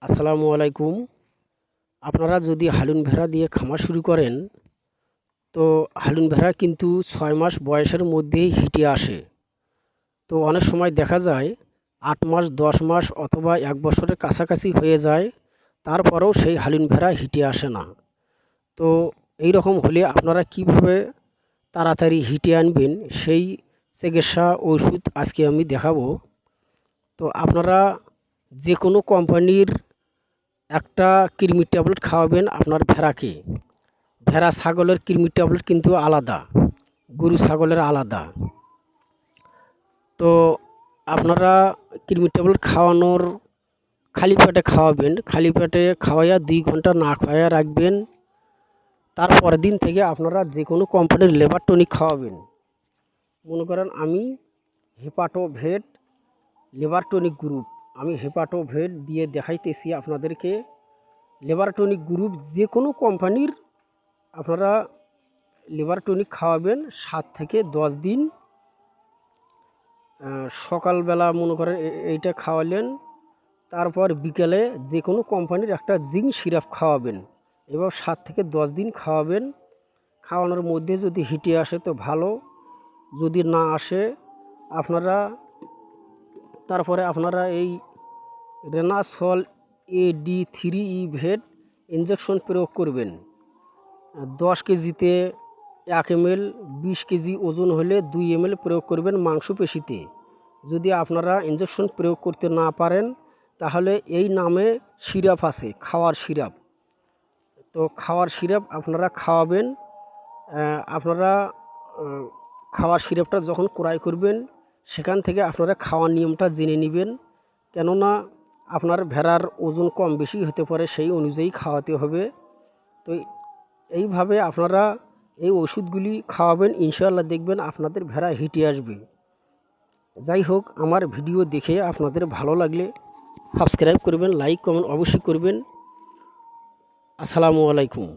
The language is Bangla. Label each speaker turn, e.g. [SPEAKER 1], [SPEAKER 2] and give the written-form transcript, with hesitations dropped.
[SPEAKER 1] আসসালামু আলাইকুম। আপনারা যদি হালুন ভেড়া দিয়ে খামার শুরু করেন, তো হালুন ভেড়া কিন্তু ৬ মাস বয়সের মধ্যেই হিটে আসে। তো অনেক সময় দেখা যায় ৮ মাস, ১০ মাস অথবা ১ বছরের কাছাকাছি হয়ে যায়, তারপরেও সেই হালুন ভেড়া হিটে আসে না। তো এই রকম হলে আপনারা কিভাবে তাড়াতাড়ি হিটে আনবেন, সেই চিকিৎসা ওষুধ আজকে আমি দেখাবো। তো আপনারা যে কোনো কোম্পানির একটা কৃমির ট্যাবলেট খাওয়াবেন আপনার ভেড়াকে। ভেড়া ছাগলের কৃমির ট্যাবলেট কিন্তু আলাদা, গরু ছাগলের আলাদা। তো আপনারা কৃমির ট্যাবলেট খাওয়ানোর খালি পেটে খাওয়াবেন। খালি পেটে খাওয়াইয়া ২ ঘন্টা না খাওয়াইয়া রাখবেন। তারপরের দিন থেকে আপনারা যে কোনো কোম্পানির লেবার টনিক খাওয়াবেন। মনে করেন আমি হেপাটোভেট লেবার টনিক গ্রুপ, আমি হেপাটোভেট দিয়ে দেখাইতেছি আপনাদেরকে। লেবার টনিক গ্রুপ যে কোনো কোম্পানির আপনারা লিভার টনিক খাওয়াবেন ৭ থেকে ১০ দিন। সকালবেলা মনে করেন এইটা খাওয়ালেন, তারপর বিকেলে যে কোনো কোম্পানির একটা জিঙ্ক সিরাপ খাওয়াবেন। এবার ৭ থেকে ১০ দিন খাওয়াবেন। খাওয়ানোর মধ্যে যদি হিটে আসে তো ভালো, যদি না আসে তারপরে আপনারা এই রেনাসল AD3 ইভেট ইঞ্জেকশন প্রয়োগ করবেন। ১০ কেজিতে ১ ml, ২০ কেজি ওজন হলে ২ ml প্রয়োগ করবেন মাংসপেশিতে। যদি আপনারা ইঞ্জেকশন প্রয়োগ করতে না পারেন, তাহলে এই নামে সিরাপ আছে, খাওয়ার সিরাপ। তো খাওয়ার সিরাপ আপনারা খাওয়াবেন। আপনারা খাওয়ার সিরাপটা যখন ক্রয় করবেন, সেখান থেকে আপনারা খাওয়ার নিয়মটা জেনে নেবেন। কেননা আপনার ভেড়ার ওজন কম বেশি হতে পারে, সেই অনুযায়ী খাওয়াতে হবে। তো এইভাবে আপনারা এই ওষুধগুলি খাওয়াবেন, ইনশাআল্লাহ দেখবেন আপনাদের ভেড়া হিটে আসবে। যাই হোক, আমার ভিডিও দেখে আপনাদের ভালো লাগলে সাবস্ক্রাইব করবেন, লাইক কমেন্ট অবশ্যই করবেন। আসসালামু আলাইকুম।